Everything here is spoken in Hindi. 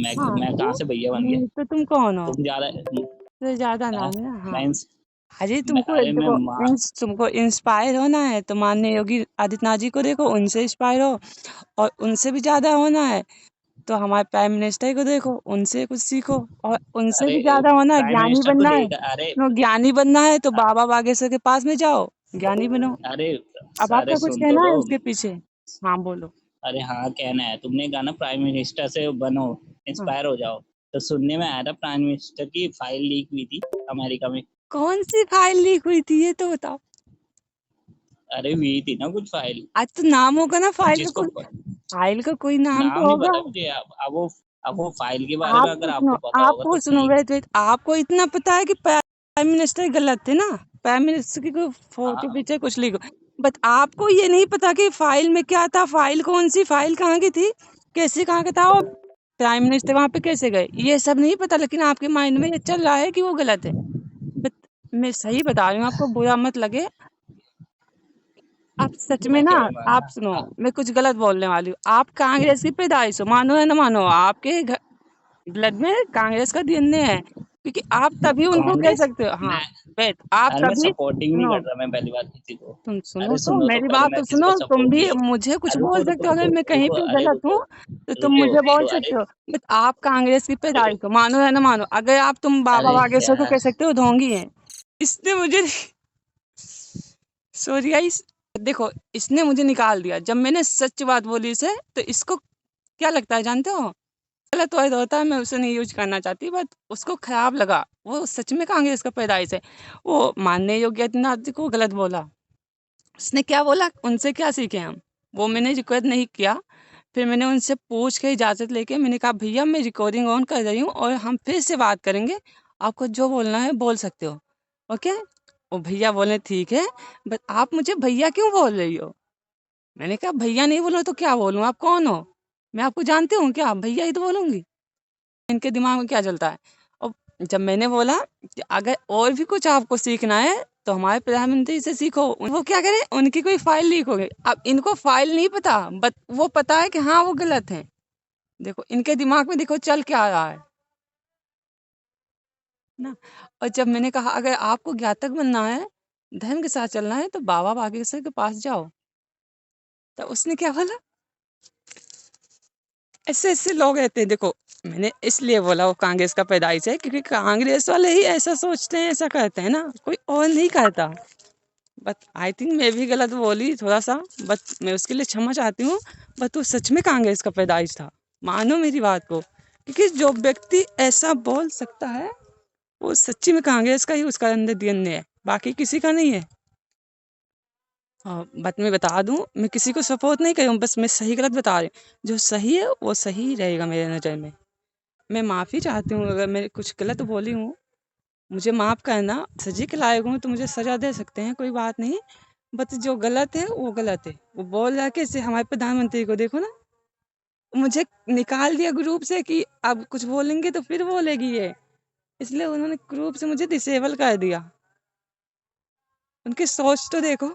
मैं कहाँ से भैया बन गया? तो तुम कौन हो? तुम ज्यादा तो ज्यादा नाम है ना, हाँ। मैं अरे मैं तुमको अरे मैं देखो, माँ। तुमको इंस्पायर होना है तो माननीय योगी आदित्यनाथ जी को देखो, उनसे इंस्पायर हो। और उनसे भी ज्यादा होना है तो हमारे प्राइम मिनिस्टर को देखो, उनसे कुछ सीखो। और उनसे अरे भी ज्यादा होना है, प्राइम ज्ञानी मिनिस्टर को बनना है देख, अरे तो ज्ञानी बनना है तो बाबा बागेश्वर के पास में जाओ, ज्ञानी बनो। अरे अब अरे आपका कुछ सुन तो कहना लो। है इसके पीछे? हाँ बोलो। अरे हाँ, कहना है, तुमने कहा ना प्राइम मिनिस्टर से बनो, हाँ। इंस्पायर हो जाओ। तो सुनने में आया था प्राइम मिनिस्टर की फाइल लीक हुई थी अमेरिका में। कौन सी फाइल लीक हुई थी ये तो बताओ। अरे हुई थी ना कुछ फाइल, आज तो नाम होगा ना फाइल का, जिसको कोई फाइल का कोई नाम नाम तो नहीं होगा। पता मुझे। अब वो फाइल के बारे में अगर आपको पता होगा आपको तो सुनो, ठीक। वेट वेट, आपको इतना पता है कि प्राइम मिनिस्टर गलत थे ना? प्राइम मिनिस्टर की कोई फोटो हाँ पीछे कुछ लिखो, बट आपको ये नहीं पता कि फाइल में क्या था, फाइल कौन सी, फाइल कहाँ की थी, कैसे कहाँ का था, और प्राइम मिनिस्टर वहां पे कैसे गए, ये सब नहीं पता। लेकिन आपके माइंड में ये चल रहा है कि वो गलत है। बट मैं सही बता रही हूँ, आपको बुरा मत लगे। आप सच में बुरा ना, क्या है आप मानना? सुनो, मैं कुछ गलत बोलने वाली हूँ। आप कांग्रेस की पैदाइश हो, मानो या ना मानो, आपके ब्लड में कांग्रेस का डीएनए है, क्योंकि आप तभी उनको कह कांग्रेस? सकते हो। हाँ, मैं वेट, आप अरे मैं तभी सपोर्टिंग नहीं सुनो, कर रहा, मैं पहली बात किसी को। तुम सुनो अरे तो सुनो तो मेरी पहले, बात मैं तो किसी सुनो। को तुम सपोर्ट भी नहीं। मुझे कुछ रुको बोल रुको सकते हो, रुको अगर मैं कहीं रुको, पे अरे गलत रुको हूँ तो तुम रुको मुझे बोल रुको, अरे सकते हो। बट आप कांग्रेस की अरे पैदाइश हो, मानो या ना मानो। अगर आप, तुम बाबा अरे बागेश्वर को यार। कह सकते हो ढोंगी है। इसने मुझे सॉरी गाइस, देखो, इसने मुझे निकाल दिया जब मैंने सच बात बोली इसे। तो इसको क्या लगता है जानते हो? गलत वर्ड होता है, मैं उसे नहीं यूज करना चाहती, बट उसको खराब लगा। वो सच में कांग्रेस का पैदाइश है। वो माननीय योगी आदित्यनाथ जी को गलत बोला। उसने क्या बोला, उनसे क्या सीखे हम? वो मैंने रिक्वेस्ट नहीं किया। फिर मैंने उनसे पूछ के इजाजत लेके मैंने कहा भैया मैं रिकॉर्डिंग ऑन कर रही हूँ और हम फिर से बात करेंगे, आपको जो बोलना है बोल सकते हो, ओके? वो भैया बोले ठीक है, बट आप मुझे भैया क्यों बोल रही हो? मैंने कहा भैया नहीं बोलो तो क्या बोलूं, आप कौन हो? मैं आपको जानती हूँ क्या? भैया ही तो बोलूंगी। इनके दिमाग में क्या चलता है? और जब मैंने बोला कि अगर और भी कुछ आपको सीखना है तो हमारे प्रधानमंत्री से सीखो, वो क्या करें, उनकी कोई फाइल लीक हो गई। अब इनको फाइल नहीं पता, बट वो पता है कि हाँ वो गलत है। देखो इनके दिमाग में देखो चल क्या रहा है ना। और जब मैंने कहा अगर आपको ज्ञातक बनना है, धर्म के साथ चलना है, तो बाबा बागेश्वर के पास जाओ, तो उसने क्या बोला, ऐसे ऐसे लोग रहते हैं। देखो मैंने इसलिए बोला वो कांग्रेस का पैदाइश है, क्योंकि कांग्रेस वाले ही ऐसा सोचते हैं, ऐसा करते हैं ना, कोई और नहीं करता। बट आई थिंक मैं भी गलत बोली थोड़ा सा, बट मैं उसके लिए क्षमा चाहती हूँ। बट वो सच में कांग्रेस का पैदाइश था, मानो मेरी बात को। क्योंकि जो व्यक्ति ऐसा बोल सकता है वो सच्ची में कांग्रेस का ही उसका अंदर डीएनए है, बाकी किसी का नहीं है। हाँ, बट मैं बता दूं, मैं किसी को सपोर्ट नहीं कर रही हूँ, बस मैं सही गलत बता रही हूँ। जो सही है वो सही रहेगा मेरे नज़र में। मैं माफ़ी चाहती हूँ अगर मैं कुछ गलत बोली हूँ, मुझे माफ़ करना। सज़ा के लायक हूँ तो मुझे सज़ा दे सकते हैं, कोई बात नहीं। बट जो गलत है वो गलत है। वो बोल रहा है कि जैसे हमारे प्रधानमंत्री को देखो ना, मुझे निकाल दिया ग्रुप से कि अब कुछ बोलेंगे तो फिर बोलेगी ये, इसलिए उन्होंने ग्रुप से मुझे डिसेबल कर दिया। उनकी सोच तो देखो।